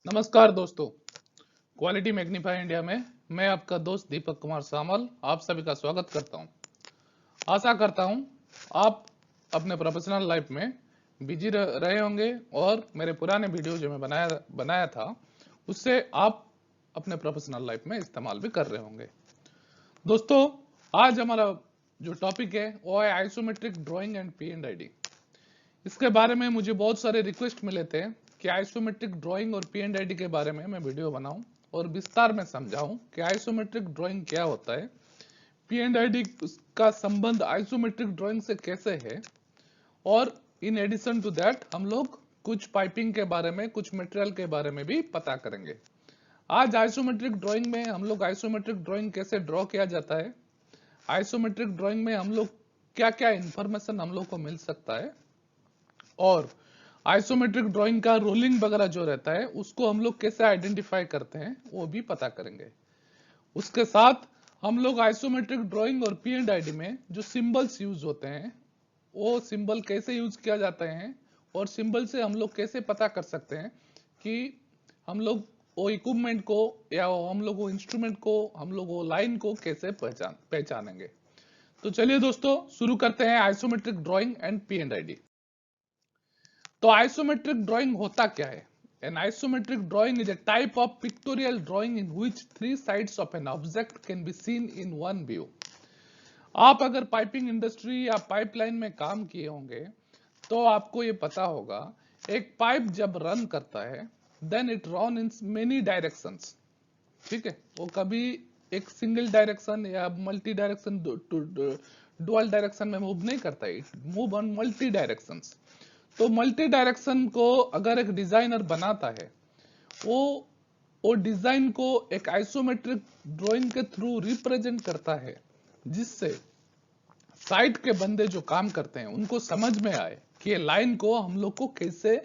नमस्कार दोस्तों, quality magnify India में मैं आपका दोस्त दीपक कुमार सामल आप सभी का स्वागत करता हूं। आशा करता हूं आप अपने प्रोफेशनल लाइफ में बिजी रहे होंगे और मेरे पुराने वीडियो जो मैं बनाया था उससे आप अपने प्रोफेशनल लाइफ में इस्तेमाल भी कर रहे होंगे। दोस्तों, आज हमारा जो टॉपिक है वो है आइसोमेट्रिक ड्राइंग एंड P&ID। इसके बारे में मुझे बहुत सारे रिक्वेस्ट मिले थे कि आइसोमेट्रिक ड्राइंग और P&ID के बारे में मैं वीडियो बनाऊं और विस्तार में समझाऊं कि आइसोमेट्रिक ड्राइंग क्या होता है, P&ID का संबंध आइसोमेट्रिक ड्राइंग से कैसे है, और इन एडिशन टू दैट हम लोग कुछ पाइपिंग के बारे में, कुछ मटेरियल के बारे में भी पता करेंगे। आज आइसोमेट्रिक ड्राइंग में हम लोग आइसोमेट्रिक ड्राइंग कैसे ड्रॉ किया जाता है, आइसोमेट्रिक ड्राइंग में हम लोग क्या क्या इंफॉर्मेशन हम लोग को मिल सकता है, और आइसोमेट्रिक ड्राइंग का रोलिंग वगैरह जो रहता है उसको हम लोग कैसे आइडेंटिफाई करते हैं वो भी पता करेंगे। उसके साथ हम लोग आइसोमेट्रिक ड्राइंग और P&ID में जो सिंबल्स यूज होते हैं वो सिंबल कैसे यूज किया जाते हैं, और सिंबल से हम लोग कैसे पता कर सकते हैं कि हम लोग वो इक्विपमेंट को या हम लोग वो इंस्ट्रूमेंट को, हम लोग वो लाइन को कैसे पहचानेंगे। तो चलिए दोस्तों, शुरू करते हैं आइसोमेट्रिक ड्राइंग एंड P&ID। तो आइसोमेट्रिक ड्राइंग होता क्या है? An isometric drawing is a type of pictorial drawing in which three sides of an object can be seen in one view. आप अगर पाइपिंग इंडस्ट्री या पाइपलाइन में काम किए होंगे तो आपको ये पता होगा, एक पाइप जब रन करता है then it run in many directions. ठीक है, वो कभी एक सिंगल डायरेक्शन या मल्टी डायरेक्शन, डुअल डायरेक्शन में मूव नहीं करता है, it move on multi directions. तो मल्टी डायरेक्शन को अगर एक डिजाइनर बनाता है वो डिजाइन को एक आइसोमेट्रिक ड्राइंग के थ्रू रिप्रेजेंट करता है, जिससे साइट के बंदे जो काम करते हैं उनको समझ में आए कि ये लाइन को हम लोग को कैसे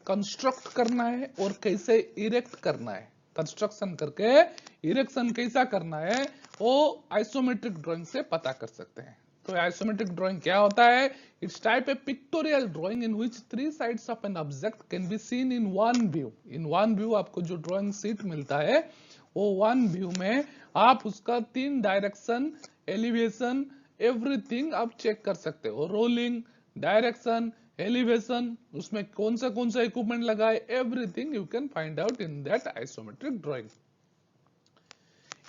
कंस्ट्रक्ट करना है और कैसे इरेक्ट करना है, कंस्ट्रक्शन करके इरेक्शन कैसा करना है वो आइसोमेट्रिक ड्राइंग से पता कर सकते हैं। तो आइसोमेट्रिक ड्राइंग क्या होता है? It's type A pictorial drawing in which three sides of an object can be seen in one view. In one view आपको जो ड्राइंग शीट मिलता है वो वन व्यू में आप उसका तीन डायरेक्शन, एलिवेशन, एवरीथिंग आप चेक कर सकते हो। रोलिंग, डायरेक्शन, एलिवेशन, उसमें कौन सा इक्विपमेंट लगा है, everything you can find out in that isometric drawing.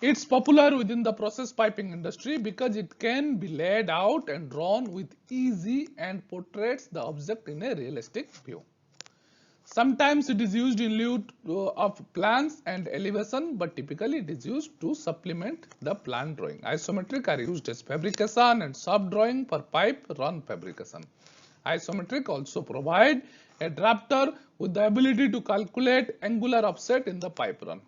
It's popular within the process piping industry because it can be laid out and drawn with easy and portrays the object in a realistic view. Sometimes it is used in lieu of plans and elevation, but typically it is used to supplement the plan drawing. Isometric are used as fabrication and soft drawing for pipe run fabrication. Isometric also provide a drafter with the ability to calculate angular offset in the pipe run.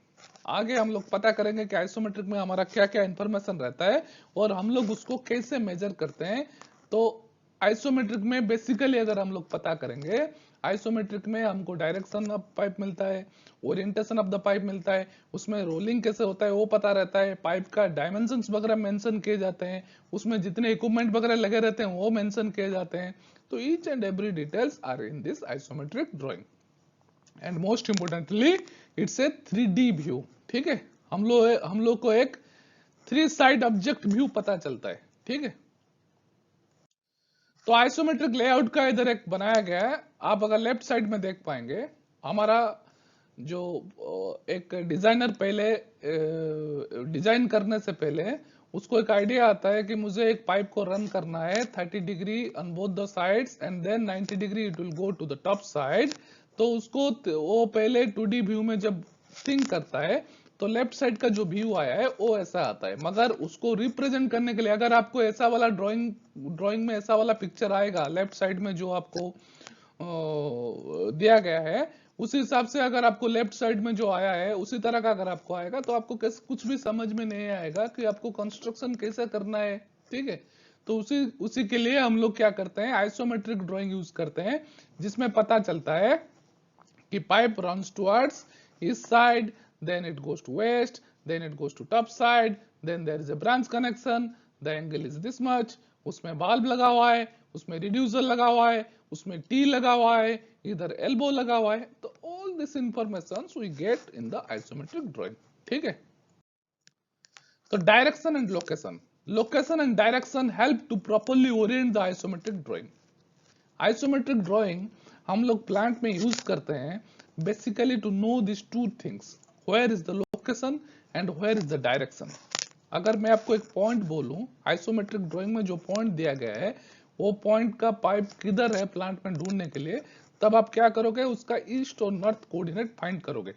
आगे हम लोग पता करेंगे कि isometric में हमारा क्या क्या इंफॉर्मेशन रहता है और हम लोग उसको कैसे मेजर करते हैं। तो आइसोमेट्रिक में बेसिकली अगर हम लोग पता करेंगे, आइसोमेट्रिक में हमको डायरेक्शन ऑफ पाइप मिलता है, ओरिएंटेशन ऑफ द पाइप मिलता है, उसमें रोलिंग कैसे होता है वो पता रहता है, पाइप का डायमेंशंस वगैरह मेंशन किए जाते हैं, उसमें जितने इक्विपमेंट वगैरह लगे रहते हैं वो मेंशन किए जाते हैं। तो each and every details are in this isometric drawing. And most importantly it's a 3D view. ठीक है, हम लोग को एक थ्री साइड ऑब्जेक्ट व्यू पता चलता है। ठीक है, तो आइसोमेट्रिक लेआउट का इधर एक बनाया गया है। आप अगर लेफ्ट साइड में देख पाएंगे, हमारा जो एक डिजाइनर पहले डिजाइन करने से पहले उसको एक आइडिया आता है कि मुझे एक पाइप को रन करना है 30 degree on both the sides and then 90 degree it will go to the top side. तो उसको वो पहले 2D व्यू में जब थिंक करता है तो लेफ्ट साइड का जो व्यू आया है वो ऐसा आता है, मगर उसको रिप्रेजेंट करने के लिए अगर आपको ऐसा वाला ड्राइंग में ऐसा वाला पिक्चर आएगा लेफ्ट साइड में जो आपको दिया गया है, उसी हिसाब से अगर आपको लेफ्ट साइड में जो आया है उसी तरह का अगर आपको आएगा तो आपको कुछ भी समझ में नहीं आएगा कि आपको कंस्ट्रक्शन कैसे करना है। ठीक है, तो उसी के लिए हम लोग क्या करते हैं, आइसोमेट्रिक ड्राइंग यूज करते हैं, जिसमें पता चलता है कि pipe runs towards east side, then it goes to west, then it goes to top side, then there is a branch connection, the angle is this much, उसमें valve लगा हुआ है, उसमें reducer लगा हुआ है, उसमें T लगा हुआ है, इधर elbow लगा हुआ है। तो all this information we get in the isometric drawing. ठीक है, तो direction and location, location and direction help to properly orient the isometric drawing. Isometric drawing हम लोग प्लांट में यूज करते हैं basically to know this two things, where is the location and where is the direction. अगर मैं आपको एक point बोलूं, आइसोमेट्रिक ड्राइंग में जो पॉइंट दिया गया है वो पॉइंट का पाइप किधर है प्लांट में ढूंढने के लिए, तब आप क्या करोगे, उसका ईस्ट और नॉर्थ कोऑर्डिनेट फाइंड करोगे।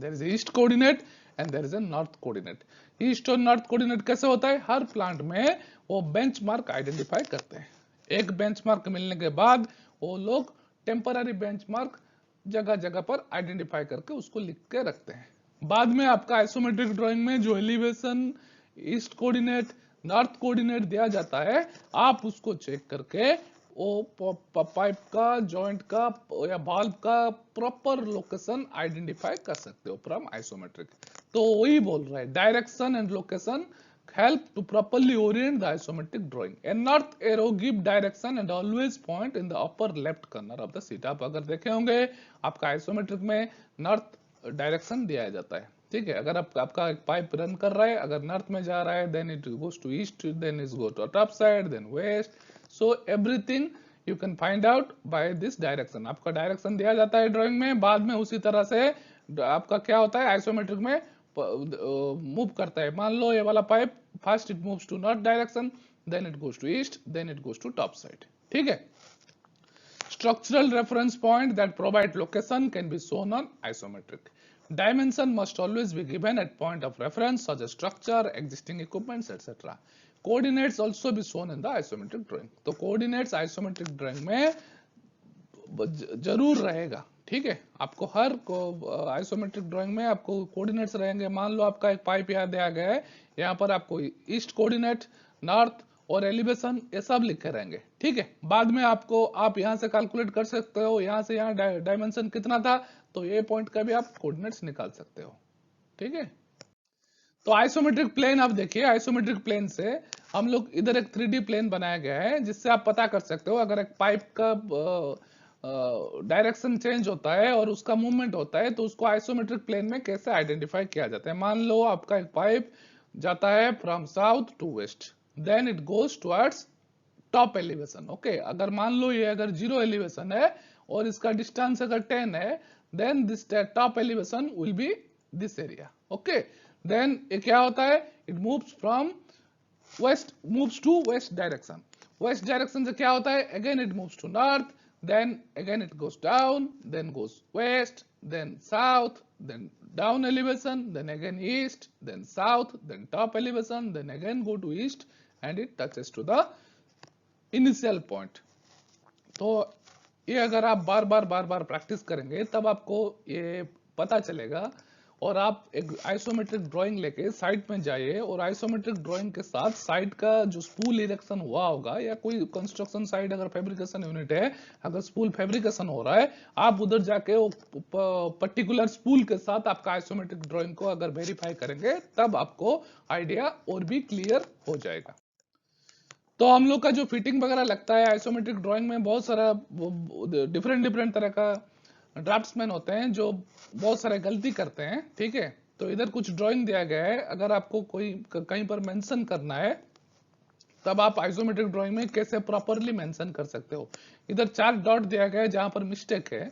There is east coordinate and there is a north coordinate. East और नॉर्थ कोऑर्डिनेट कैसे होता है, हर प्लांट में वो बेंचमार्क आइडेंटिफाई करते हैं। एक बेंचमार्क मिलने के बाद वो लोग टेम्पररी बेंचमार्क जगह जगह पर आइडेंटिफाई करके उसको लिख के रखते हैं। बाद में आपका आइसोमेट्रिक ड्राइंग में जो elevation, east coordinate, north coordinate दिया जाता है, आप उसको चेक करके वो पाइप का, जॉइंट का या वाल्व का प्रॉपर लोकेशन आइडेंटिफाई कर सकते हो फ्रॉम आइसोमेट्रिक। तो वही बोल रहा है, direction and location help to properly orient the isometric drawing. A north arrow give direction and always point in the upper left corner of the sheet. आप अगर देखे होंगे आपका आइसोमेट्रिक में नॉर्थ डायरेक्शन दिया जाता है। ठीक है, अगर आपका एक पाइप रन कर रहा है, अगर नॉर्थ में जा रहा है then it goes to east, then it go to top side, then west, so everything you can find out by this direction. आपका डायरेक्शन दिया जाता है ड्राइंग में, बाद में उसी तरह से आपका क्या होता है आइसोमेट्रिक में मूव करता है। मान लो ये वाला pipe first it moves to north direction, then it goes to east, then it goes to top side. ठीक है, structural reference point that provide location can be shown on isometric. Dimension must always be given at point of reference such as structure, existing equipments, etc. Coordinates also be shown in the isometric drawing. तो coordinates isometric drawing में जरूर रहेगा। ठीक है, आपको हर isometric drawing में आपको coordinates रहेंगे। मान लो आपका एक पाइप यहाँ दिया गया है, यहाँ पर आपको ईस्ट कोऑर्डिनेट, नॉर्थ और एलिवेशन ये सब लिखे रहेंगे। ठीक है, बाद में आपको आप यहाँ से कैलकुलेट कर सकते हो, यहाँ से यहाँ डायमेंशन कितना था, तो ये पॉइंट का भी आप कोऑर्डिनेट्स निकाल सकते हो। ठीक है, तो आइसोमेट्रिक प्लेन आप देखिए, आइसोमेट्रिक प्लेन से हम लोग इधर एक 3D प्लेन बनाया गया है जिससे आप पता कर सकते हो अगर एक पाइप का डायरेक्शन चेंज होता है और उसका मूवमेंट होता है तो उसको आइसोमेट्रिक प्लेन में कैसे आइडेंटिफाई किया जाता है। मान लो आपका एक पाइप जाता है from south to west, then it goes towards top elevation. Okay, अगर मान लो ये अगर 0 एलिवेशन है और इसका डिस्टेंस अगर 10 है, then this top elevation will be this area. Okay, then ये क्या होता है, it moves from west, moves to west direction. West direction से क्या होता है, again it moves to north, then again it goes down, then goes west, then south, then down elevation, then again east, then south, then top elevation, then again go to east and it touches to the initial point. तो ये अगर आप बार बार practice करेंगे तब आपको ये पता चलेगा और आप एक आइसोमेट्रिक ड्राइंग लेके साइड में जाइए और आइसोमेट्रिक ड्राइंग के साथ साइड का जो स्पूल इरेक्शन हुआ होगा या कोई कंस्ट्रक्शन साइड अगर फैब्रिकेशन यूनिट है, अगर स्पूल फैब्रिकेशन हो रहा है, आप उधर जाके वो पर्टिकुलर स्पूल के साथ आपका आइसोमेट्रिक ड्राइंग को अगर वेरीफाई करेंगे तब आपको आइडिया और भी क्लियर हो जाएगा। तो हम लोग का जो फिटिंग वगैरह लगता है आइसोमेट्रिक ड्राइंग में, बहुत सारा डिफरेंट तरह का ड्राफ्ट्समैन होते हैं जो बहुत सारे गलती करते हैं। ठीक है, तो इधर कुछ ड्राइंग दिया गया है, अगर आपको कोई कहीं पर मेंशन करना है तब आप आइसोमेट्रिक ड्राइंग में कैसे प्रॉपरली मेंशन कर सकते हो। इधर 4 डॉट दिया गया है जहां पर मिस्टेक है,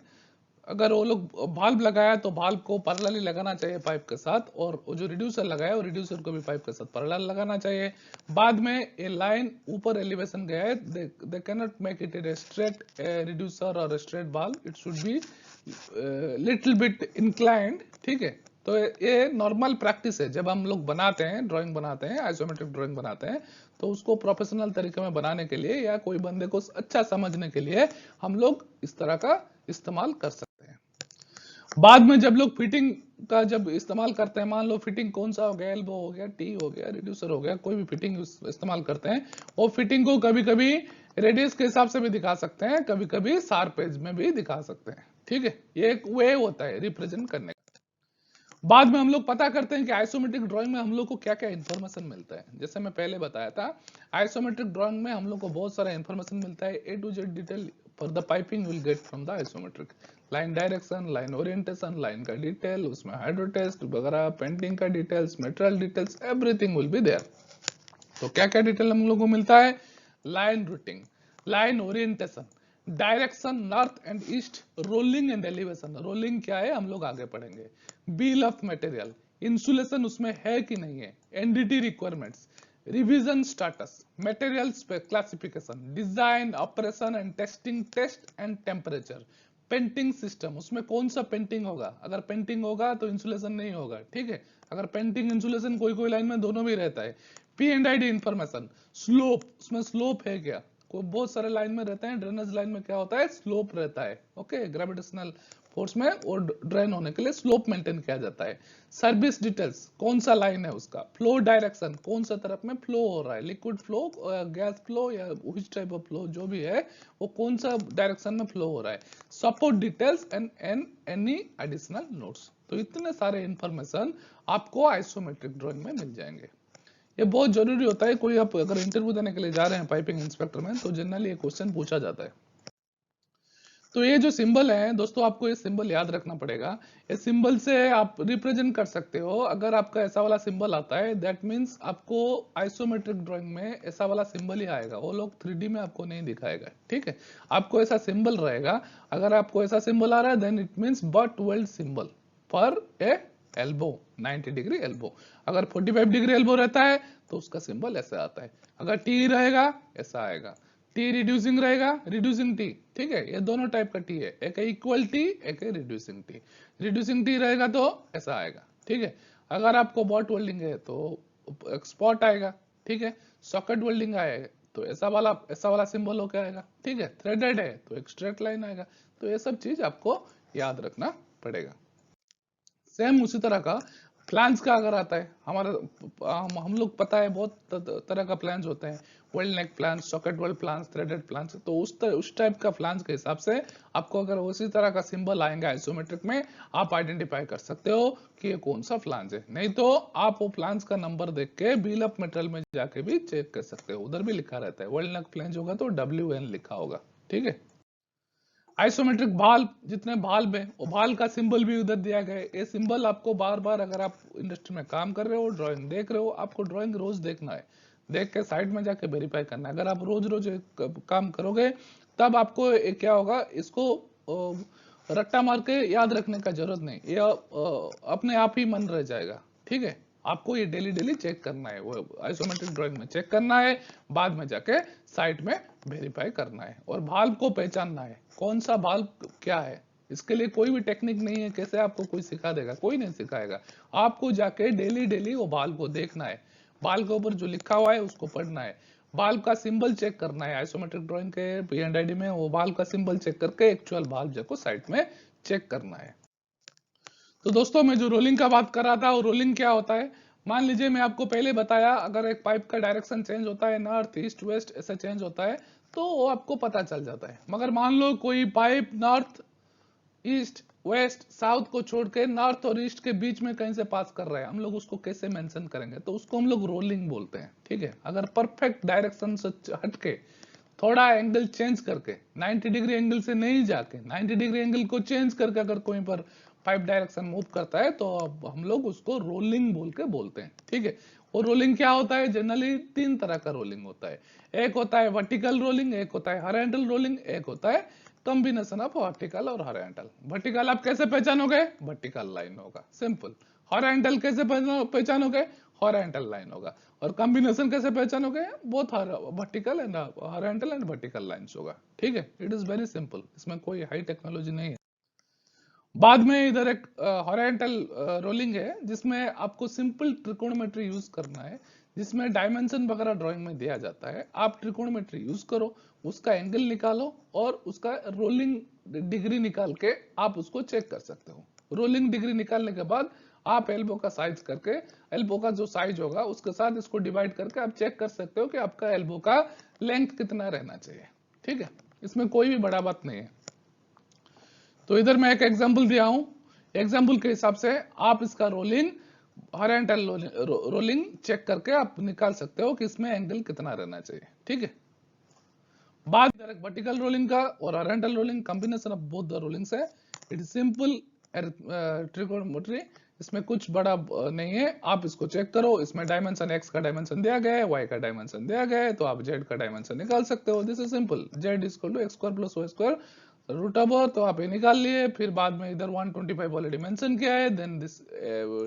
अगर वो लोग भाल्व लगाया तो भाल्व को पैरेलली लगाना चाहिए पाइप के साथ, और वो जो रिड्यूसर लगाया वो रिड्यूसर को भी पाइप के साथ पैरेलल लगाना चाहिए। बाद में ये लाइन ऊपर एलिवेशन गया है, they can not make it a straight reducer और straight valve, it should be little bit inclined. ठीक है, तो ये नॉर्मल प्रैक्टिस है, जब हम लोग बनाते हैं ड्राइंग बनाते हैं, आइसोमेट्रिक ड्राइंग बनाते हैं, तो उसको प्रोफेशनल तरीके में बनाने के लिए या कोई बंदे को अच्छा समझने के लिए हम लोग इस तरह का इस्तेमाल कर सकते हैं। बाद में जब लोग फिटिंग का जब इस्तेमाल करते हैं, मान लो फिटिंग कौन सा हो गया, एल्बो हो गया, टी हो गया, रिड्यूसर हो गया, कोई भी फिटिंग इस्तेमाल करते हैं, वो फिटिंग को कभी कभी रेडियस के हिसाब से भी दिखा सकते हैं, कभी कभी शार्प एज में भी दिखा सकते हैं। ठीक है, ये एक वे होता है रिप्रेजेंट करने का। बाद में हम लोग पता करते हैं कि आइसोमेट्रिक ड्राइंग में हम लोग को क्या क्या इंफॉर्मेशन मिलता है। जैसे मैं पहले बताया था, आइसोमेट्रिक ड्राइंग में हम लोग को बहुत सारा इंफॉर्मेशन मिलता है, A to Z detail for the piping will get from the isometric. Line direction, line orientation, line का डिटेल, उसमें हाइड्रो टेस्ट वगैरह, पेंटिंग का details, material details, everything will be there. तो क्या क्या डिटेल हम लोगों को मिलता है? Line routing, line orientation, direction north and east, rolling and elevation, rolling क्या है हम लोग आगे पढ़ेंगे, बिल ऑफ मटेरियल, इंसुलेशन उसमें है कि नहीं है, NDT requirements, revision status, materials classification, design, operation and testing, test and temperature, painting system, उसमें कौन सा पेंटिंग होगा, अगर पेंटिंग होगा तो इंसुलेशन नहीं होगा, ठीक है, अगर पेंटिंग इंसुलेशन कोई कोई लाइन में दोनों भी रहता है। P and I D information, slope, उसमें स्लोप है क्या, कोई बहुत सारे लाइन में रहते हैं, ड्रेनेज लाइन में क्या होता है, स्लोप रहता है, ओके, ग्रेविटेशनल फोर्स में और ड्रेन होने के लिए स्लोप मेंटेन किया जाता है। सर्विस डिटेल्स, कौन सा लाइन है उसका, फ्लो डायरेक्शन, कौन सा तरफ में फ्लो हो रहा है, लिक्विड फ्लो, गैस फ्लो या व्हिच टाइप ऑफ फ्लो जो भी है वो कौन सा डायरेक्शन में फ्लो हो रहा है, support details and any additional notes. तो इतने सारे इंफॉर्मेशन आपको आइसोमेट्रिक ड्राइंग में मिल जाएंगे। ये बहुत जरूरी होता है, कोई आप अगर इंटरव्यू देने के लिए जा रहे हैं पाइपिंग इंस्पेक्टर में तो जनरली ये क्वेश्चन पूछा जाता है। तो ये जो सिंबल है दोस्तों, आपको ये सिंबल याद रखना पड़ेगा। ये सिंबल से आप रिप्रेजेंट कर सकते हो। अगर आपका ऐसा वाला सिंबल आता है दैट मींस आपको आइसोमेट्रिक ड्राइंग में ऐसा वाला सिंबल ही आएगा, वो लोग 3D में आपको नहीं दिखाएगा, ठीक है, आपको ऐसा सिंबल रहेगा। अगर आपको ऐसा सिंबल आ रहा है then it means butt weld symbol for a elbow, 90 degree elbow. अगर 45 डिग्री एल्बो रहता है तो उसका सिंबल ऐसे आता है। अगर टी रहेगा ऐसा आएगा, टी रिड्यूसिंग रहेगा, रिड्यूसिंग टी, ठीक है, ये दोनों टाइप का टी है, एक है इक्वल टी, एक है रिड्यूसिंग टी। रिड्यूसिंग टी रहेगा तो ऐसा आएगा, ठीक है। अगर आपको बॉट वेल्डिंग है तो स्पॉट आएगा, ठीक है। सॉकेट वेल्डिंग आएगा तो ऐसा वाला सिंबल होकर आएगा, ठीक है। थ्रेडेड है तो एक स्ट्रेट लाइन आएगा। तो ये सब चीज आपको याद रखना पड़ेगा। सेम उसी तरह का प्लान्स का अगर आता है हमारा, हम लोग पता है बहुत तरह का प्लान्स होते हैं, weld neck flanges, socket weld flanges, threaded flanges. तो उस टाइप का प्लान्स के हिसाब से आपको अगर उसी तरह का सिंबल आएगा आइसोमेट्रिक में, आप आइडेंटिफाई कर सकते हो कि ये कौन सा प्लान्स है। नहीं तो आप वो प्लान्स का नंबर देख के बिल ऑफ मटेरियल में जाके भी चेक कर सकते हो, उधर भी लिखा रहता है। वेल्ड नेक प्लान्स होगा तो WN लिखा होगा, ठीक है। आइसोमेट्रिक भाल, जितने भाल में वो भाल का सिंबल भी उधर दिया गया है। ये सिंबल आपको बार बार, अगर आप इंडस्ट्री में काम कर रहे हो, ड्राइंग देख रहे हो, आपको ड्राइंग रोज देखना है, देख के साइड में जाके वेरीफाई करना है। अगर आप रोज रोज काम करोगे तब आपको क्या होगा, इसको रट्टा मार के याद रखने का जरूरत नहीं, ये अपने आप ही मन रह जाएगा, ठीक है। आपको ये डेली डेली चेक करना है, वो आइसोमेट्रिक ड्राइंग में चेक करना है, बाद में जाके साइट में वेरीफाई करना है और भाल्व को पहचानना है, कौन सा भाल्व क्या है। इसके लिए कोई भी टेक्निक नहीं है, कैसे आपको कोई सिखा देगा, कोई नहीं सिखाएगा। आपको जाके डेली डेली वो भाल्व को देखना है, भाल्व के ऊपर जो लिखा हुआ है उसको पढ़ना है, भाल्व का सिंबल चेक करना है। आइसोमेट्रिक ड्राइंग के P&ID में वो भाल्व का सिंबल चेक करके एक्चुअल भाल्व जाको साइट में चेक करना है। तो दोस्तों मैं जो रोलिंग का बात कर रहा था, वो रोलिंग क्या होता है, मान लीजिए मैं आपको पहले बताया, अगर एक पाइप का डायरेक्शन चेंज होता है, नॉर्थ ईस्ट वेस्ट ऐसे चेंज होता है तो वो आपको पता चल जाता है। मगर मान लो कोई pipe north east west south को छोड़ के नॉर्थ और ईस्ट के बीच में कहीं से पास कर रहा है, हम लोग उसको कैसे मेंशन करेंगे, तो उसको हम लोग रोलिंग बोलते हैं, ठीक है। अगर परफेक्ट डायरेक्शन से हटके थोड़ा एंगल चेंज करके, 90 डिग्री एंगल से नहीं जाके 90 डिग्री एंगल को चेंज करके अगर कोई पर पाइप डायरेक्शन मूव करता है तो अब हम लोग उसको रोलिंग बोल के बोलते हैं, ठीक है। और रोलिंग क्या होता है, जनरली 3 तरह का रोलिंग होता है। एक होता है वर्टिकल रोलिंग, एक होता है हॉरिजॉन्टल रोलिंग, एक होता है कॉम्बिनेशन ऑफ वर्टिकल और हॉरिजॉन्टल। वर्टिकल आप कैसे पहचानोगे, वर्टिकल लाइन होगा, सिंपल। हॉरिजॉन्टल कैसे पहचानोगे, हॉरिजॉन्टल लाइन होगा। और कॉम्बिनेशन कैसे पहचानोगे, both vertical and horizontal and vertical lines होगा, ठीक है। इट इज वेरी सिंपल, इसमें कोई हाई टेक्नोलॉजी नहीं है। बाद में इधर एक हॉरिजॉन्टल रोलिंग है जिसमें आपको सिंपल त्रिकोणमिति यूज करना है, जिसमें डायमेंशन वगैरह ड्राइंग में दिया जाता है। आप त्रिकोणमिति यूज करो, उसका एंगल निकालो और उसका रोलिंग डिग्री निकाल के आप उसको चेक कर सकते हो। रोलिंग डिग्री निकालने के बाद आप एल्बो का साइज करके, एल्बो का जो साइज होगा उसके साथ इसको डिवाइड करके आप चेक कर सकते हो कि आपका एल्बो का लेंथ कितना रहना चाहिए, ठीक है। इसमें कोई भी बड़ा बात नहीं है। तो इधर मैं एक एग्जांपल दिया हूं, एग्जांपल के हिसाब से आप इसका रोलिंग हॉरिजॉन्टल रोलिंग चेक करके आप निकाल सकते हो कि इसमें एंगल कितना रहना चाहिए, ठीक है। बात वर्टिकल रोलिंग का और horizontal rolling, combination of both the Rawlings है। इट इज सिंपल ट्रिगोनोमेट्री, इसमें कुछ बड़ा नहीं है। आप इसको चेक करो, इसमें डायमेंशन x का डायमेंशन दिया गया है, y का डायमेंशन दिया गया है, तो आप z का डायमेंशन निकाल सकते हो। This is simple, z equal to x square plus y square root over, तो आप ये निकाल लिए। फिर बाद में इधर 125 ऑलरेडी मेंशन किया है, then this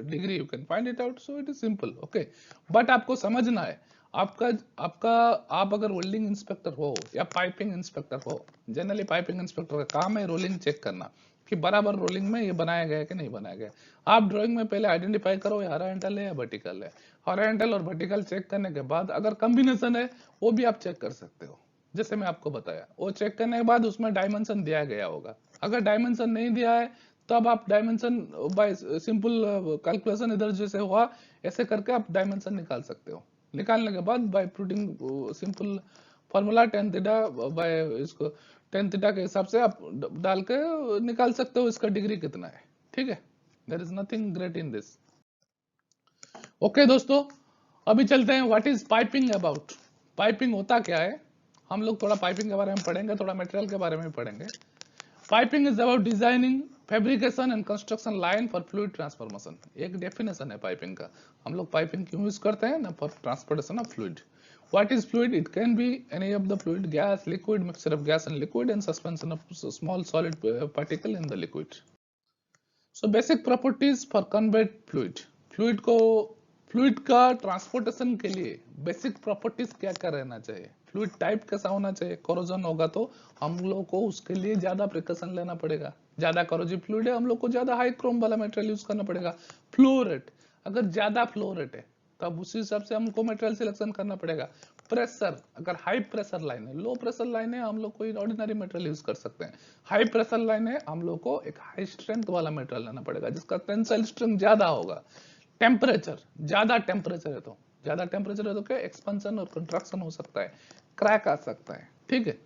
degree you can find it out, so it is simple. Okay, but आपको समझना है, आपका आपका आप अगर वेल्डिंग इंस्पेक्टर हो या पाइपिंग इंस्पेक्टर हो, जनरली पाइपिंग इंस्पेक्टर का काम है रोलिंग चेक करना कि बराबर रोलिंग में ये बनाया गया है कि नहीं बनाया गया। आप ड्राइंग में पहले आइडेंटिफाई करो ये हॉरिजॉन्टल है या वर्टिकल है। हॉरिजॉन्टल और वर्टिकल चेक करने के बाद अगर कॉम्बिनेशन है वो भी आप चेक कर सकते हो, जैसे मैं आपको बताया। वो चेक करने के बाद उसमें डायमेंशन दिया गया होगा। अगर डायमेंशन नहीं दिया है तब आप डायमेंशन बाय सिंपल कैलकुलेशन इधर जैसे हुआ ऐसे करके आप डायमेंशन निकाल सकते हो। निकालने के बाद by putting simple formula tan theta by इसको tan थीटा के हिसाब से आप डाल के निकाल सकते हो इसका डिग्री कितना है। ठीक है, there is nothing great in this. Okay दोस्तों, अभी चलते हैं what is piping about. Piping होता क्या है, हम लोग थोड़ा पाइपिंग के बारे में पढ़ेंगे, थोड़ा मटेरियल के बारे में पढ़ेंगे। Piping is about designing, fabrication and construction line for fluid transformation. एक डेफिनेशन है पाइपिंग का। हम लोग पाइपिंग क्यों यूज करते हैं ना, for transportation of fluid. What is fluid? It can be any of the fluid, gas, liquid, mixture of gas and liquid, and suspension of small solid particle in the liquid. So basic properties for conveyed fluid. Fluid का transportation के लिए basic properties क्या क्या रहना चाहिए, fluid type कैसा होना चाहिए। कोरोजन होगा तो हम लोग को उसके लिए ज्यादा प्रिकॉशन लेना पड़ेगा। ज्यादा कोरोजिव फ्लूइड है, हम लोग को ज्यादा हाई क्रोम वाला मटेरियल यूज करना पड़ेगा। फ्लो रेट, अगर ज्यादा फ्लो रेट है तब उसी हिसाब से हमको मटेरियल सिलेक्शन करना पड़ेगा। प्रेशर, अगर हाई प्रेशर लाइन है, लो प्रेशर लाइन है हम लोग कोई ऑर्डिनरी मटेरियल यूज कर सकते हैं। हाई प्रेशर लाइन है हम लोग को एक हाई स्ट्रेंथ वाला मटेरियल लेना पड़ेगा जिसका टेंसाइल स्ट्रेंथ ज्यादा होगा। टेम्परेचर, ज्यादा टेम्परेचर है तो क्या एक्सपेंशन और कंट्रैक्शन हो सकता है, क्रैक आ सकता है। ठीक है,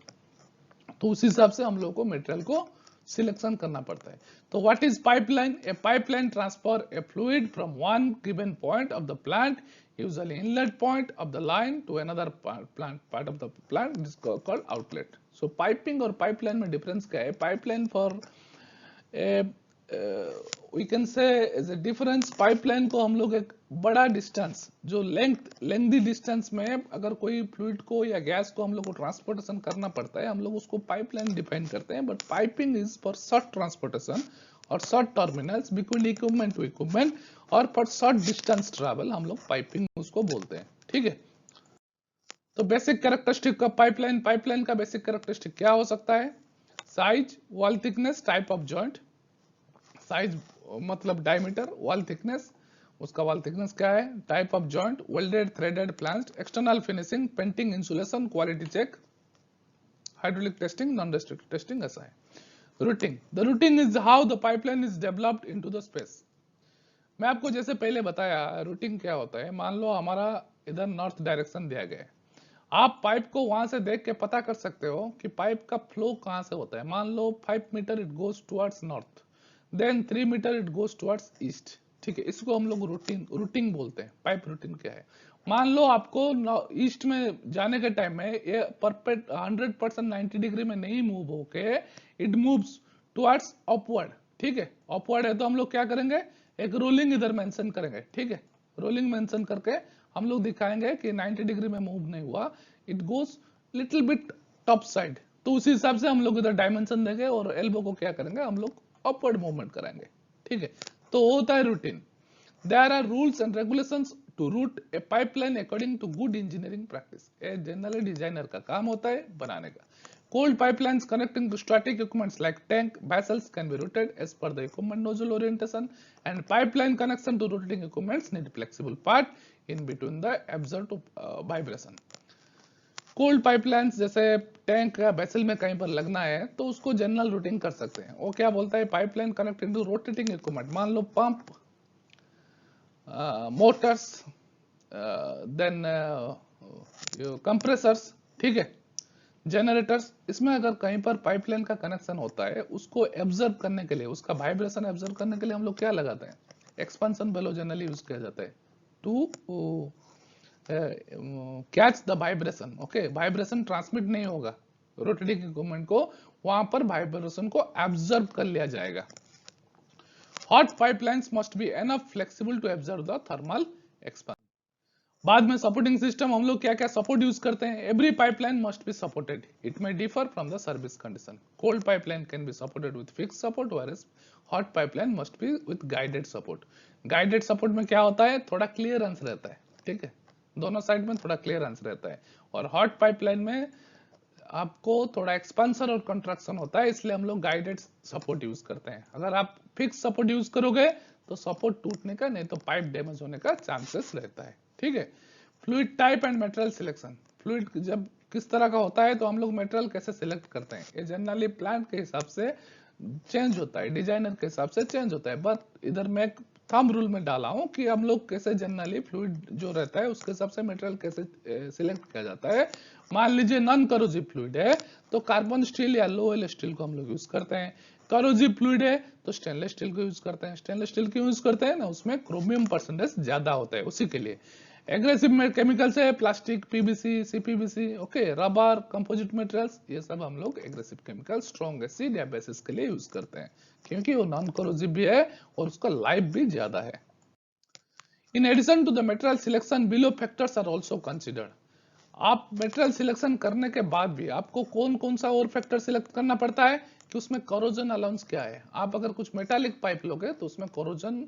तो उस हिसाब से हम लोग को मटेरियल को सिलेक्शन करना पड़ता है। तो what is pipeline? A pipeline transfer a fluid from one given point of the plant, usually inlet point of the line, to another part of the plant, this called outlet. So piping और pipeline में difference क्या है? Pipeline for we can say as a difference, pipeline को हम लोग एक बड़ा distance, जो लेंथी डिस्टेंस में अगर कोई फ्लूइड को या गैस को हम लोग को ट्रांसपोर्टेशन करना पड़ता है, हम लोग उसको पाइपलाइन डिफाइन करते हैं। But piping is for short transportation और short terminals between equipment to equipment, और फॉर शॉर्ट डिस्टेंस ट्रैवल हम लोग पाइपिंग उसको बोलते हैं। ठीक है, तो बेसिक कैरेक्टरिस्टिक का पाइपलाइन का बेसिक कैरेक्टरिस्टिक क्या हो सकता है? Size, wall thickness, type of joint. Size मतलब डायमीटर, वॉल थिकनेस, उसका वॉल थिकनेस क्या है, type of joint, welded, threaded, flanged, external finishing, painting, insulation, quality check, hydraulic testing, non destructive testing, ऐसा है। Routing, the routing is how the pipeline is developed into the space. मैं आपको जैसे पहले बताया routing क्या होता है। मान लो हमारा इधर नॉर्थ डायरेक्शन दिया गया है, आप पाइप को वहां से देख के पता कर सकते हो कि पाइप का फ्लो कहां से होता है। मान लो 5 metre it goes towards north, then 3 metre it goes towards east. ठीक है, इसको हम लोग रूटिंग बोलते हैं। पाइप रूटिंग क्या है? मान लो आपको ईस्ट में जाने के टाइम में ये परफेक्ट 100% 90 डिग्री में नहीं मूव होके इट मूव्स टुवर्ड्स अपवर्ड। ठीक है, अपवर्ड है तो हम लोग क्या करेंगे, एक रोलिंग इधर मेंशन करेंगे। ठीक है, रोलिंग मेंशन करके हम लोग दिखाएंगे कि 90 डिग्री में मूव नहीं हुआ, it goes little bit top side. तो उसी हिसाब से हम लोग इधर डायमेंशन देंगे और एल्बो को क्या करेंगे, हम लोग अपवर्ड मूवमेंट कराएंगे। ठीक है, तो होता है routine. There are rules and regulations to route a pipeline according to good engineering practice. A generally designer का काम होता है बनाने का। Cold pipelines connecting to static equipments like tank vessels can be routed as per the equipment nozzle orientation, and pipeline connection to rotating equipments need flexible part in between the absorb to vibration. Cold pipelines जैसे tank या vessel में कहीं पर लगना है तो उसको general routing कर सकते हैं। वो क्या बोलता है, pipeline connected to rotating equipment. मान लो पंप, मोटर्स, देन कंप्रेसर्स, ठीक है, जनरेटर्स, इसमें अगर कहीं पर पाइपलाइन का कनेक्शन होता है उसको एब्जर्व करने के लिए, उसका वाइब्रेशन एब्जर्व करने के लिए हम लोग क्या लगाते हैं, एक्सपेंशन बेलो जनरली यूज किया जाता है to catch the vibration. Okay, vibration transmit नहीं होगा, रोटेटिंग इक्विपमेंट को, वहां पर वाइब्रेशन को एब्जॉर्ब कर लिया जाएगा। Hot pipelines must be enough flexible to absorb the thermal expansion. बाद में सपोर्टिंग सिस्टम हम लोग क्या क्या सपोर्ट यूज करते हैं। Every pipeline must be supported, it may differ from the service condition. Cold pipeline can be supported with fix support, whereas hot pipeline must be with guided support. Guided support में क्या होता है, थोड़ा clearance रहता है, ठीक है, दोनों साइड में थोड़ा क्लियरेंस रहता है। और हॉट पाइपलाइन में आपको थोड़ा एक्सपेंशन और कंट्रक्शन होता है, इसलिए हम लोग गाइडेड सपोर्ट यूज करते हैं। अगर आप फिक्स सपोर्ट यूज करोगे तो सपोर्ट टूटने का, नहीं तो पाइप डैमेज होने का चांसेस रहता है, ठीक है। Fluid type and material selection. Fluid जब किस तरह का होता है तो हम लोग मटेरियल कैसे सिलेक्ट करते हैं, ये जनरली प्लांट के हिसाब से चेंज होता है, डिजाइनर के हिसाब से चेंज होता है। बट इधर मैं थंब रूल में डाला हूं कि हम लोग कैसे जनरली फ्लूइड जो रहता है उसके हिसाब से मटेरियल कैसे सिलेक्ट किया जाता है। मान लीजिए नॉन करोजिव फ्लूइड है तो कार्बन स्टील या लो ऑयल स्टील को हम लोग यूज करते हैं। करोजिव फ्लूइड है तो स्टेनलेस स्टील को यूज करते हैं। स्टेनलेस स्टील क्यों यूज करते हैं ना, उसमें क्रोमियम परसेंटेज ज्यादा होता है उसी के लिए। एग्रेसिव केमिकल्स है plastic, PVC, CPVC, okay, rubber, composite materials, ये सब हम लोग एग्रेसिव केमिकल स्ट्रॉन्ग एसिड या बेसिस के लिए यूज करते हैं, क्योंकि वो नॉन करोजिव भी है और उसका लाइफ भी ज्यादा है। In addition to the material selection, below factors are also considered. आप मटेरियल सिलेक्शन करने के बाद भी आपको कौन कौन सा और फैक्टर सिलेक्ट करना पड़ता है कि उसमें कोरोजन अलाउंस क्या है। आप अगर कुछ मेटालिक पाइप लोगे तो उसमें कोरोजन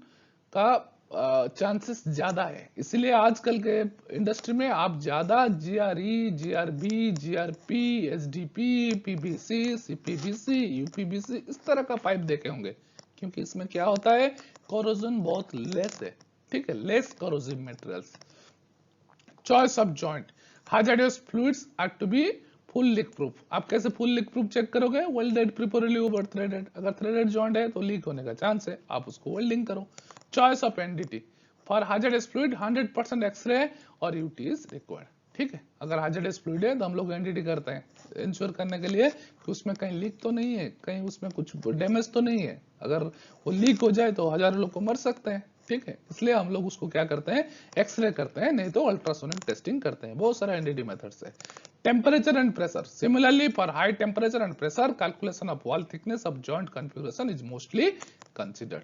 का चांसेस ज्यादा है, इसलिए आजकल के इंडस्ट्री में आप ज्यादा GRE, GRB, GRP, SDP, PVC, CPVC, UPVC इस तरह का पाइप देखे होंगे, क्योंकि इसमें क्या होता है, कोरोजन बहुत लेस है, ठीक है, less corrosive materials. Choice of joint, hazardous fluids are to be full leak proof। आप कैसे फुल लीक प्रूफ चेक करोगे, वेल्डेड, प्रिपोरली ओवर थ्रेडेड। अगर थ्रेडेड जॉइंट है तो लीक होने का चांस है, आप उसको वेल्डिंग करो। Choice of NDT, for hazardous fluid 100% X-ray और यूटी इज रिक्वायर्ड, ठीक है। अगर hazardous fluid है तो हम लोग एनडीटी करते हैं इंश्योर करने के लिए कि उसमें कहीं लीक तो नहीं है, कहीं उसमें कुछ डैमेज तो नहीं है। अगर वो लीक हो जाए तो हजारों लोग को मर सकते हैं, ठीक है, इसलिए हम लोग उसको क्या करते हैं, एक्सरे करते हैं, नहीं तो अल्ट्रासोनिक टेस्टिंग करते हैं। बहुत सारा एनडीटी मेथड्स है। Temperature and pressure, similarly for high temperature and pressure calculation of wall thickness of joint configuration is mostly considered.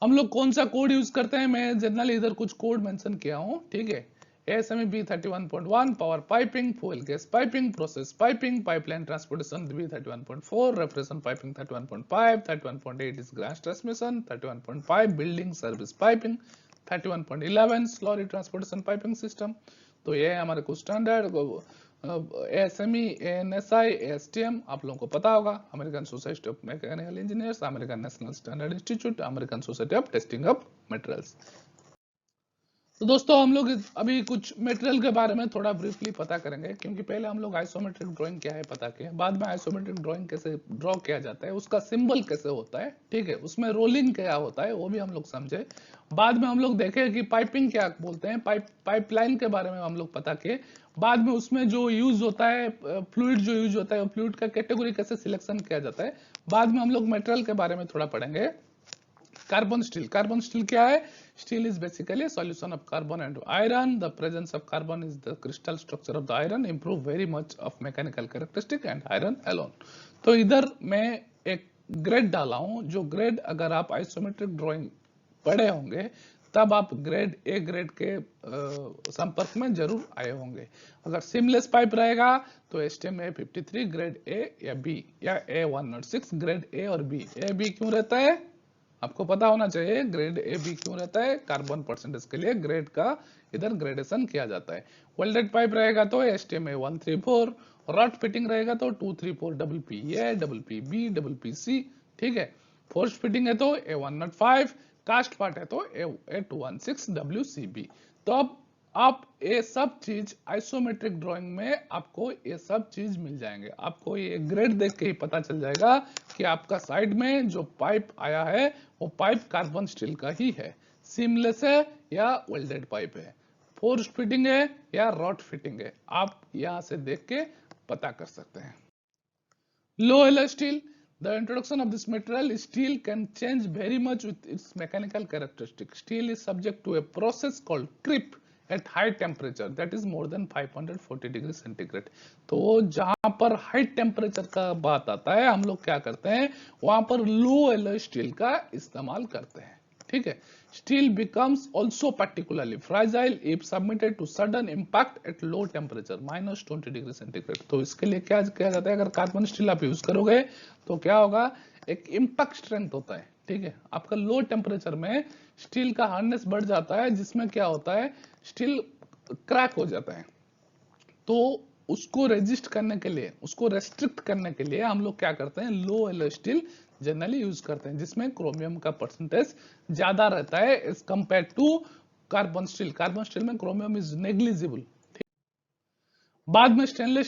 हम लोग कौन सा कोड यूज करते हैं, मैं जनरली इधर कुछ कोड मेंशन किया हूं, ठीक है। ASME B31.1 power piping, fuel gas piping, process piping, pipeline transportation B31.4, reference piping 31.5, 31.8 is gas transmission, 31.5 building service piping, 31.11 slurry transportation piping system. तो ये है हमारे कुछ स्टैंडर्ड ASME, ANSI, ASTM आप लोगों को पता होगा, American society of mechanical engineers, American national standard institute, American society of testing of materials. तो दोस्तों हम लोग अभी कुछ मटेरियल के बारे में थोड़ा ब्रीफली पता करेंगे, क्योंकि पहले हम लोग आइसोमेट्रिक ड्राइंग क्या है पता किया, बाद में आइसोमेट्रिक ड्राइंग कैसे ड्रॉ किया जाता है, उसका सिंबल कैसे होता है, ठीक है, उसमें रोलिंग क्या होता है वो भी हम लोग समझे। बाद में हम लोग देखे कि पाइपिंग क्या बोलते हैं, पाइपलाइन के बारे में हम लोग पता किए। बाद में उसमें जो यूज होता है, फ्लूइड जो यूज होता है, फ्लूइड का कैटेगरी कैसे सिलेक्शन किया जाता है। बाद में हम लोग मटेरियल के बारे में थोड़ा पढ़ेंगे। कार्बन स्टील, कार्बन स्टील क्या है, steel is basically solution of carbon and iron, the presence of carbon is the crystal structure of the iron, improve very much of mechanical characteristic and iron alone. तो इधर मैं एक grade डाला हूं, जो grade अगर आप आइसोमेट्रिक ड्राइंग पढ़े होंगे तब आप ग्रेड ए ग्रेड के संपर्क में जरूर आए होंगे। अगर सिमलेस पाइप रहेगा तो STM A53 ग्रेड ए या बी, या A106 ग्रेड ए और बी। ए बी क्यों रहता है आपको पता होना चाहिए, ग्रेड ए बी क्यों रहता है, कार्बन परसेंटेज के लिए ग्रेड का इधर ग्रेडेशन किया जाता है। वेल्डेड पाइप रहेगा तो STM A134, रॉड फिटिंग रहेगा तो 234 double P A, double P B, double P C, ठीक है। फोर्स फिटिंग है तो A105, कास्ट पार्ट है तो A216 WCB। तो अब आप ये सब चीज आइसोमेट्रिक ड्राइंग में आपको ये सब चीज मिल जाएंगे, आपको ये ग्रेड देख के ही पता चल जाएगा कि आपका साइड में जो पाइप आया है वो पाइप कार्बन स्टील का ही है, सीमलेस है या वेल्डेड पाइप है, फोर्स फिटिंग है या रॉड फिटिंग है, आप यहां से देख के पता कर सकते हैं। Low alloy steel, the introduction of this material, steel can change very much with its mechanical characteristic. Steel is subject to a process called creep at high temperature that is more than 540 degree centigrade. तो जहां पर high temperature का बात आता है हम लोग क्या करते हैं, वहां पर लो एलॉय स्टील का इस्तेमाल करते हैं। ठीक है, steel becomes also particularly fragile if submitted to sudden impact at low temperature -20 degree centigrade. तो इसके लिए क्या किया जाता है, अगर कार्बन स्टील आप यूज करोगे तो क्या होगा, एक इंपैक्ट स्ट्रेंथ होता है। ठीक है, आपका लो टेम्परेचर में स्टील का हार्डनेस बढ़ जाता है, जिसमें क्या होता है, स्टील क्रैक हो जाता है। तो उसको रेजिस्ट करने के लिए, उसको रेस्ट्रिक्ट करने के लिए हम लोग क्या करते हैं, low alloy steel generally use करते हैं, जिसमें क्रोमियम का परसेंटेज ज्यादा रहता है as compare to carbon steel. Carbon steel में क्रोमियम इज नेग्लिजिबल। बाद में स्टेनलेस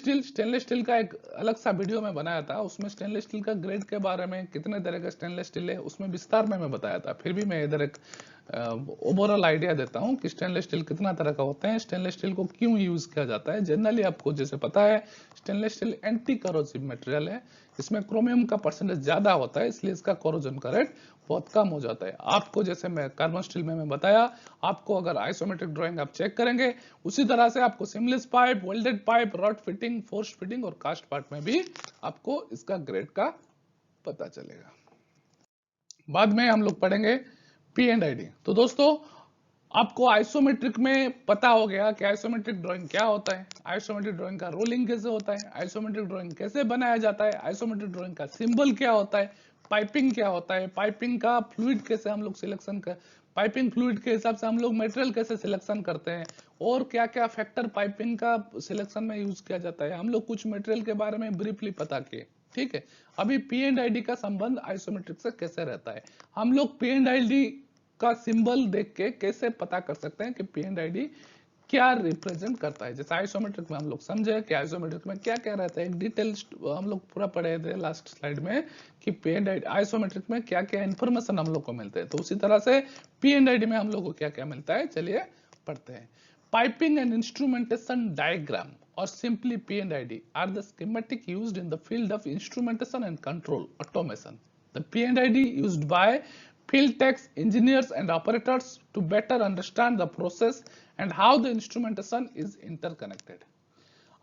स्टील का एक अलग सा वीडियो में बनाया था, उसमें स्टेनलेस स्टील का ग्रेड के बारे में, कितने तरह का स्टेनलेस स्टील है उसमें विस्तार में मैं बताया था। फिर भी मैं इधर एक ओवरऑल आइडिया देता हूं कि स्टेनलेस स्टील कितना तरह का होता है, स्टेनलेस स्टील को क्यों यूज किया जाता है। जनरली आपको जैसे पता है, stainless steel anti corrosive material है, इसमें क्रोमियम का परसेंटेज ज्यादा होता है, इसलिए इसका कोरोजन का रेट बहुत कम हो जाता है। आपको जैसे मैं कार्बन स्टील में मैं बताया, आपको अगर आइसोमेट्रिक ड्राइंग आप चेक करेंगे, उसी तरह से आपको seamless pipe, welded pipe, rod fitting, forced fitting और कास्ट पार्ट में भी आपको इसका ग्रेड का पता चलेगा। बाद में हम लोग पढ़ेंगे पी एंड आई डी। तो दोस्तों आपको आइसोमेट्रिक में पता हो गया कि आइसोमेट्रिक ड्राइंग क्या होता है, आइसोमेट्रिक ड्राइंग का रोलिंग कैसे होता है, आइसोमेट्रिक ड्राइंग कैसे बनाया जाता है, आइसोमेट्रिक ड्राइंग का सिंबल क्या होता है, पाइपिंग क्या होता है, पाइपिंग का फ्लूइड कैसे हम लोग सिलेक्शन कर, पाइपिंग फ्लूइड के हिसाब से हम लोग मटेरियल कैसे सिलेक्शन करते हैं, और क्या क्या फैक्टर पाइपिंग का सिलेक्शन में यूज किया जाता है। हम लोग कुछ मटेरियल के बारे में ब्रीफली पता किए। ठीक है, अभी पी एंड आई डी का संबंध आइसोमेट्रिक से कैसे रहता है, हम लोग पी एंड आई डी का सिंबल देख के कैसे पता कर सकते हैं कि पी एंड आई डी क्या रिप्रेजेंट करता है। जैसे आइसोमेट्रिक में हम लोग समझे कि आइसोमेट्रिक में क्या क्या रहता है, एक डिटेल हम लोग पूरा पढ़े थे लास्ट स्लाइड में कि पी एंड आई आइसोमेट्रिक में क्या क्या इंफॉर्मेशन हम लोग को मिलते हैं। तो उसी तरह से पी एंड आई डी में हम लोग को क्या क्या मिलता है, चलिए पढ़ते हैं। Piping and instrumentation diagram or simply P&ID are the schematic used in the field of instrumentation and control automation. The P&ID used by field techs, engineers and operators to better understand the process and how the instrumentation is interconnected.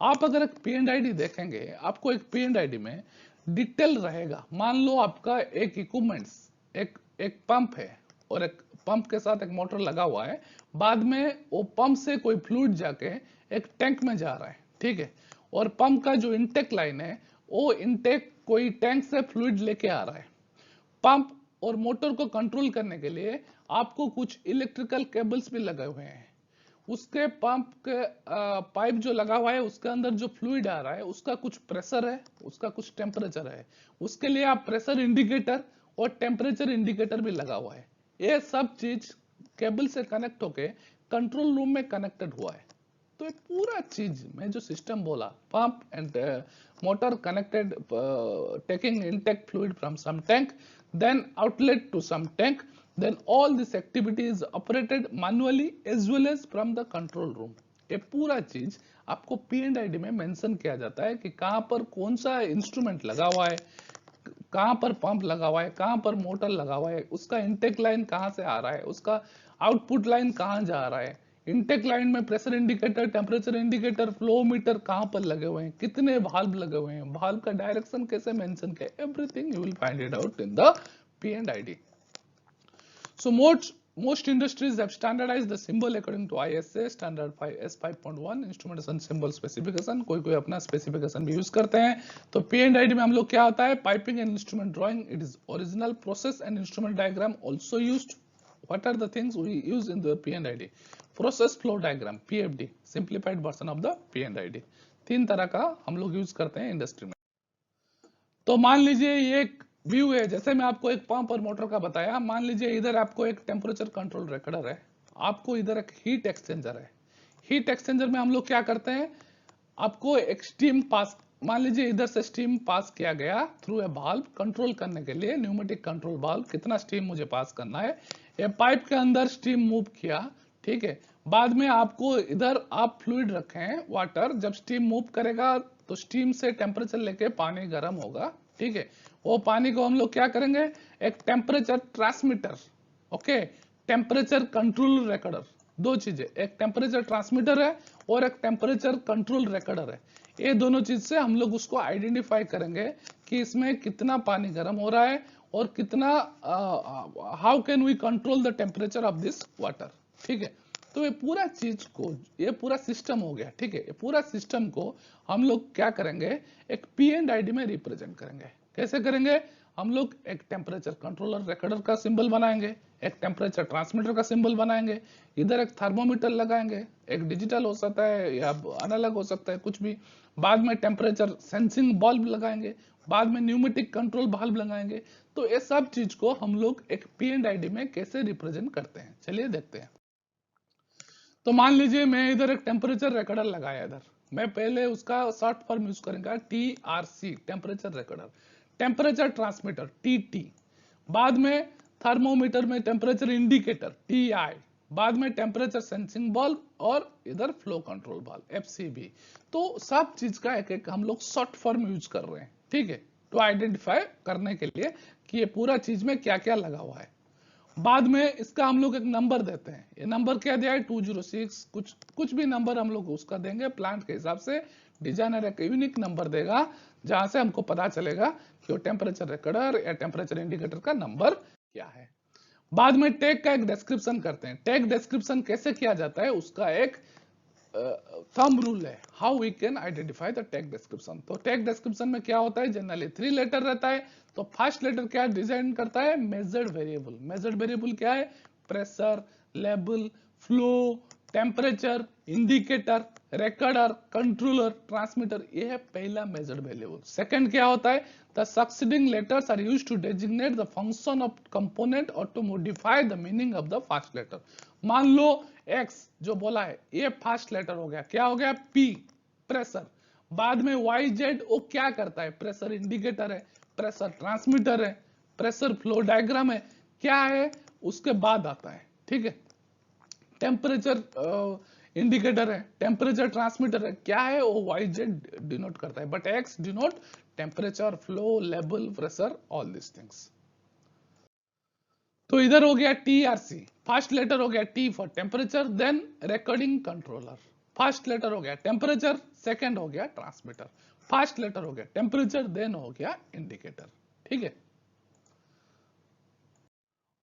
आप अगर एक P&ID देखेंगे, आपको एक P&ID में detail रहेगा। मान लो आपका एक इक्विपमेंट्स, एक पंप है और एक पंप के साथ एक मोटर लगा हुआ है, बाद में वो पंप से कोई फ्लूइड जाके एक टैंक में जा रहा है। ठीक है, और पंप का जो इनटेक लाइन है, वो इनटेक कोई टैंक से फ्लूइड लेके आ रहा है। पंप और मोटर को कंट्रोल करने के लिए आपको कुछ इलेक्ट्रिकल केबल्स भी लगे हुए हैं। उसके पंप के पाइप जो लगा हुआ है, उसके अंदर जो फ्लूइड आ रहा है उसका कुछ प्रेशर है, उसका कुछ टेम्परेचर है। उसके लिए आप प्रेशर इंडिकेटर और टेम्परेचर इंडिकेटर भी लगा हुआ है। ये सब चीज केबल से कनेक्ट होके कंट्रोल रूम में कनेक्टेड हुआ है। तो ये पूरा चीज मैं जो सिस्टम बोला, pump and motor connected, taking intake fluid from some tank, then outlet to some tank, then all this activity is operated manually as well as from the control room. ये पूरा चीज आपको पी एंड आई डी में mention किया जाता है कि कहां पर कौन सा इंस्ट्रूमेंट लगा हुआ है, कहां पर पंप लगा हुआ है, कहां पर मोटर लगा हुआ है, उसका इनटेक लाइन कहां से आ रहा है, उसका आउटपुट लाइन कहां जा रहा है, इनटेक लाइन में pressure indicator, temperature indicator, flow meter कहां पर लगे हुए हैं, कितने वाल्व लगे हुए हैं, वाल्व का डायरेक्शन कैसे मेंशन किया, everything you will find it out in the P&ID. So most industries have standardized the symbol according to ISA standard 5 S5.1 instrumentation symbol specification. कोई अपना specification भी यूज करते हैं। तो P&ID में हम लोग क्या होता है, piping and instrument drawing, it is original process and instrument diagram also used. What are the things we use in the P&ID? Process flow diagram, PFD, simplified version of the P&ID. तीन तरह का हम लोग use करते हैं industry में। तो मान लीजिए ये एक व्यू है, जैसे मैं आपको एक पंप और मोटर का बताया। मान लीजिए इधर आपको एक टेम्परेचर कंट्रोल रेकॉर्डर है, आपको इधर एक हीट एक्सचेंजर है। हीट एक्सचेंजर में हम लोग क्या करते हैं, आपको एक स्टीम पास, मान लीजिए इधर से स्टीम पास किया गया थ्रू ए वाल्व कंट्रोल करने के लिए, न्यूमेटिक कंट्रोल वाल्व, कितना स्टीम मुझे पास करना है। ये पाइप के अंदर स्टीम मूव किया, ठीक है। बाद में आपको इधर आप फ्लूइड रखे हैं वाटर, जब स्टीम मूव करेगा तो स्टीम से टेम्परेचर लेके पानी गर्म होगा, ठीक है। वो पानी को हम लोग क्या करेंगे, एक temperature transmitter, okay, temperature control recorder, दो चीजें, एक टेम्परेचर ट्रांसमीटर है और एक टेम्परेचर कंट्रोल रिकॉर्डर है। ये दोनों चीज से हम लोग उसको आइडेंटिफाई करेंगे कि इसमें कितना पानी गर्म हो रहा है और कितना, how can we control the temperature of this water. ठीक है, तो ये पूरा चीज को, ये पूरा सिस्टम हो गया। ठीक है, ये पूरा सिस्टम को हम लोग क्या करेंगे, एक पी एंड आईडी में रिप्रेजेंट करेंगे। कैसे करेंगे, हम लोग एक टेम्परेचर कंट्रोलर रिकॉर्डर का सिंबल बनाएंगे, एक टेम्परेचर ट्रांसमीटर का सिंबल बनाएंगे, इधर एक थर्मोमीटर लगाएंगे, एक डिजिटल हो सकता है या एनालॉग हो सकता है, कुछ भी। बाद में टेम्परेचर सेंसिंग बल्ब लगाएंगे, बाद में न्यूमेटिक कंट्रोल बल्ब लगाएंगे। तो ये सब चीज को हम लोग एक पी एंड आईडी में कैसे रिप्रेजेंट करते हैं, चलिए देखते हैं। तो मान लीजिए मैं इधर एक टेम्परेचर रिकॉर्डर लगाया, इधर मैं पहले उसका शॉर्ट फॉर्म यूज करेंगे TRC, temperature recorder. Temperature transmitter TT, बाद में थर्मोमीटर में टेम्परेचर इंडिकेटर TI, बाद में टेम्परेचर सेंसिंग बल्ब और इधर फ्लो कंट्रोल बल्ब FCB। तो सब चीज का एक एक हम लोग शॉर्ट फॉर्म यूज कर रहे हैं। ठीक है, तो आइडेंटिफाई करने के लिए कि ये पूरा चीज में क्या क्या लगा हुआ है। बाद में इसका हम लोग एक नंबर देते हैं, ये नंबर क्या दिया है 206, कुछ भी नंबर हम लोग उसका देंगे प्लांट के हिसाब से। डिजाइनर एक यूनिक नंबर देगा जहां से हमको पता चलेगा कि वो टेम्परेचर रिकॉर्डर या टेम्परेचर इंडिकेटर का नंबर क्या है। बाद में टैग का एक डिस्क्रिप्शन करते हैं। टैग डिस्क्रिप्शन कैसे किया जाता है, उसका एक थंब रूल है, how we can identify the tag description. तो टैग डिस्क्रिप्शन में क्या होता है, जनरली 3 लेटर रहता है। तो फर्स्ट लेटर क्या डिजाइन करता है, मेजर्ड वेरिएबल। मेजर्ड वेरिएबल क्या है, pressure, level, flow, temperature, indicator, recorder, controller, transmitter, ये है पहला मेजर्ड वेरिएबल। सेकंड क्या होता है, the succeeding letters are used to designate the function of component और to modify the meaning of the first letter. मान लो x जो बोला है ये फर्स्ट लेटर हो गया, क्या हो गया P, प्रेशर। बाद में YZ वो क्या करता है, प्रेशर इंडिकेटर है, प्रेशर ट्रांसमीटर है, प्रेशर फ्लो डायग्राम है, क्या है उसके बाद आता है। ठीक है, टेम्परेचर इंडिकेटर है, टेम्परेचर ट्रांसमीटर है, क्या है वो YZ डिनोट करता है, but X denote temperature, flow, level, pressure, all this things. तो इधर हो गया TRC, फर्स्ट लेटर हो गया T for temperature, then recording controller. First letter हो गया टेम्परेचर, सेकंड हो गया ट्रांसमीटर, फर्स्ट लेटर हो गया टेम्परेचर, देन हो गया इंडिकेटर। ठीक है,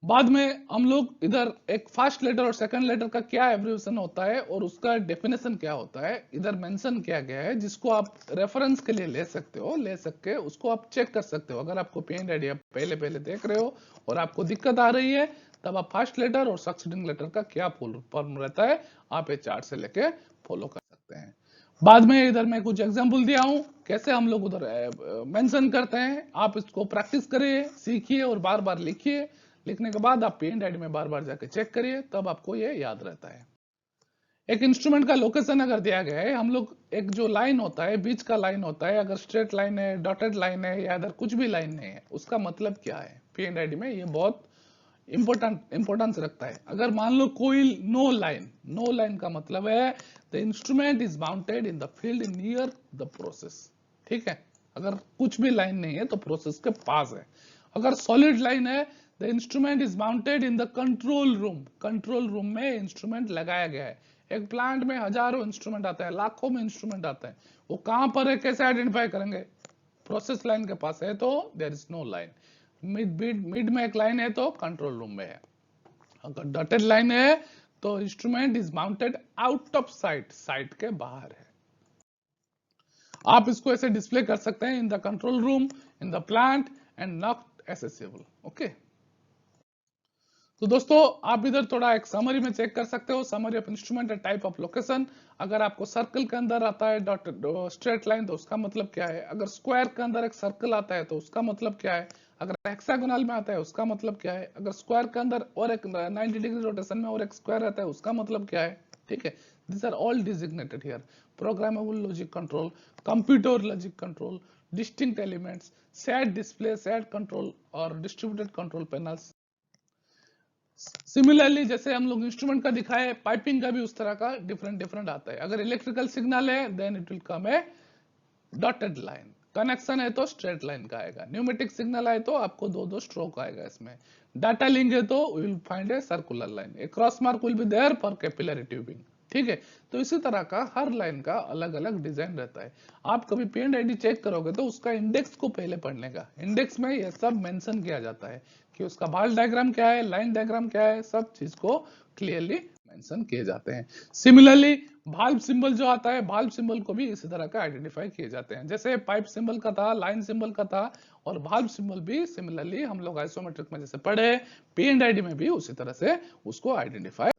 बाद में हम लोग इधर एक फर्स्ट लेटर और सेकंड लेटर का क्या एब्रिविएशन होता है और उसका डेफिनेशन क्या होता है इधर मेंशन किया गया है, जिसको आप रेफरेंस के लिए ले सकते हो, ले सकते उसको आप चेक कर सकते हो। अगर आपको पेन रेडी आप पहले पहले देख रहे हो और आपको दिक्कत आ रही है, तब आप फर्स्ट लेटर और सक्सीडिंग लेटर का क्या फुल फॉर्म रहता है आप ये चार्ट से लेके फॉलो कर सकते हैं। बाद में इधर मैं कुछ एग्जाम्पल दिया हूं कैसे हम लोग उधर मेंशन करते हैं, आप इसको प्रैक्टिस करिए, सीखिए और बार बार लिखिए। लिखने के बाद आप पेन डायरी में बार बार जाके चेक करिए, तब आपको ये याद रहता है। एक इंस्ट्रूमेंट का लोकेशन अगर दिया गया है, हम लोग एक जो लाइन होता है, बीच का लाइन होता है, अगर स्ट्रेट लाइन है, डॉटेड लाइन है या अदर कुछ भी लाइन नहीं है, उसका मतलब क्या है पेन डायरी में, ये बहुत इंपॉर्टेंस रखता है। अगर मान लो कोई नो लाइन का मतलब है the instrument is mounted in the field near the process. ठीक है, अगर कुछ भी लाइन नहीं है तो प्रोसेस के पास है। अगर सॉलिड लाइन है, the instrument is mounted in the control room. Control room में इंस्ट्रूमेंट लगाया गया है। एक प्लांट में हजारों इंस्ट्रूमेंट आता है, लाखों में इंस्ट्रूमेंट आता है, वो कहां पर है कैसे आइडेंटिफाई करेंगे, प्रोसेस लाइन के पास है तो there is no line. Mid में एक लाइन है तो कंट्रोल रूम में है। अगर डॉटेड लाइन है तो instrument is mounted out of site, site के बाहर है। आप इसको ऐसे डिस्प्ले कर सकते हैं in the control room, in the plant and not accessible. Okay, तो दोस्तों आप इधर थोड़ा एक समरी में चेक कर सकते हो, summary of instrument and type of location. अगर आपको सर्कल के अंदर आता है डॉट स्ट्रेट लाइन तो उसका मतलब क्या है, अगर स्क्वायर के अंदर एक सर्कल आता है तो उसका मतलब क्या है, अगर हेक्सागोनल में आता है उसका मतलब क्या है, अगर स्क्वायर के अंदर और एक 90 डिग्री रोटेशन में और एक स्क्वायर रहता है उसका मतलब क्या है। ठीक है, these are all designated here: programmable logic control, computer logic control, distinct elements, shared display, shared control और distributed control panels। सिमिलरली जैसे हम लोग इंस्ट्रूमेंट का दिखाए, पाइपिंग का भी उस तरह का डिफरेंट डिफरेंट आता है। अगर इलेक्ट्रिकल सिग्नल है then it will come a dotted line, connection है तो स्ट्रेट लाइन का आएगा, न्यूमेटिक सिग्नल है तो आपको दो दो स्ट्रोक आएगा इसमें, डाटा लिंक है तो will find a circular line, a cross mark will be there for capillary tubing. ठीक है, तो इसी तरह का हर लाइन का अलग अलग डिजाइन रहता है। आप कभी P&ID चेक करोगे तो उसका इंडेक्स को पहले पढ़ने का, इंडेक्स में यह सब मेंशन किया जाता है कि उसका बाल डायग्राम क्या है, लाइन डायग्राम क्या है, सब चीज को क्लियरली मेंशन किए जाते हैं। सिमिलरली भाल्व सिंबल जो आता है, भाल्व सिंबल को भी इसी तरह का आइडेंटिफाई किए जाते हैं, जैसे पाइप सिंबल का था, लाइन सिंबल का था, और भाल्व सिंबल भी सिमिलरली हम लोग आइसोमेट्रिक में जैसे पढ़े, P&ID में भी उसी तरह से उसको आइडेंटिफाई।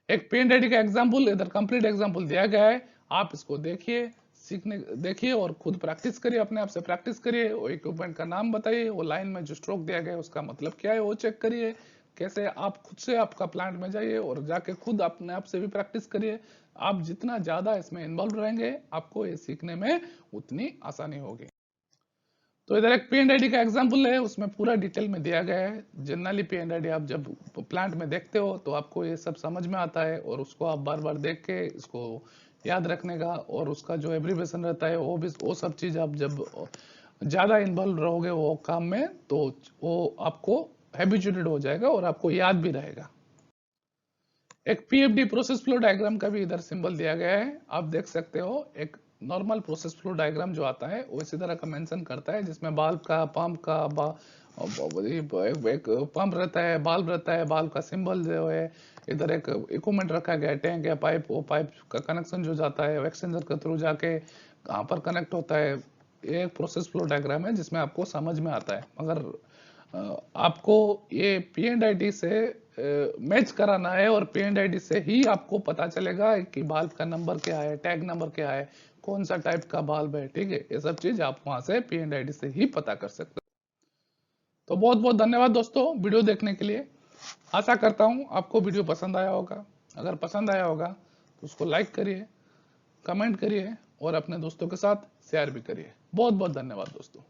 एक P&ID का एग्जाम्पल, इधर कंप्लीट एग्जाम्पल दिया गया है, आप इसको देखिए, सीखने देखिए और खुद प्रैक्टिस करिए, अपने आप से प्रैक्टिस करिए, वो इक्विपमेंट का नाम बताइए, वो लाइन में जो स्ट्रोक दिया गया है उसका मतलब क्या है वो चेक करिए, कैसे आप खुद से आपका प्लांट में जाइए और जाके खुद अपने आप से भी प्रैक्टिस करिए। आप जितना ज्यादा इसमें इन्वॉल्व रहेंगे आपको ये सीखने में उतनी आसानी होगी। तो इधर एक P&ID का एग्जांपल है, उसमें पूरा डिटेल में दिया गया है। जनरली P&ID आप जब प्लांट में देखते हो तो आपको ये सब समझ में आता है और उसको आप बार बार देख के इसको याद रखने का, और उसका जो एब्रीविएशन रहता है वो भी, वो सब चीज आप जब ज्यादा इन्वॉल्व रहोगे वो काम में तो वो आपको हैबिचुएटेड हो जाएगा और आपको याद भी रहेगा। एक PFD प्रोसेस फ्लो डायग्राम का भी इधर सिंबल दिया गया है, आप देख सकते हो। एक नॉर्मल प्रोसेस फ्लो डायग्राम जो आता है वो इसी तरह का मेंशन करता है, जिसमें बाल्ब का, पंप का, एक पंप रहता है, बाल्ब रहता है, बाल्ब का सिंबल जो है, इधर एक इक्विपमेंट रखा गया है, टैंक या पाइप, वो पाइप का कनेक्शन जो जाता है एक्सचेंजर के थ्रू जाके कहाँ पर कनेक्ट होता है। ये एक प्रोसेस फ्लो डायग्राम है जिसमें आपको समझ में आता है, मगर आपको ये P&ID से मैच कराना है और P&ID से ही आपको पता चलेगा कि बाल्ब का नंबर क्या है, टैग नंबर क्या है, कौन सा टाइप का बाल्ब है। ठीक है, ये सब चीज आप वहां से P&ID से ही पता कर सकते हो। तो बहुत बहुत धन्यवाद दोस्तों वीडियो देखने के लिए। आशा करता हूं आपको वीडियो पसंद आया होगा। अगर पसंद आया होगा तो उसको लाइक करिए, कमेंट करिए और अपने दोस्तों के साथ शेयर भी करिए। बहुत बहुत धन्यवाद दोस्तों।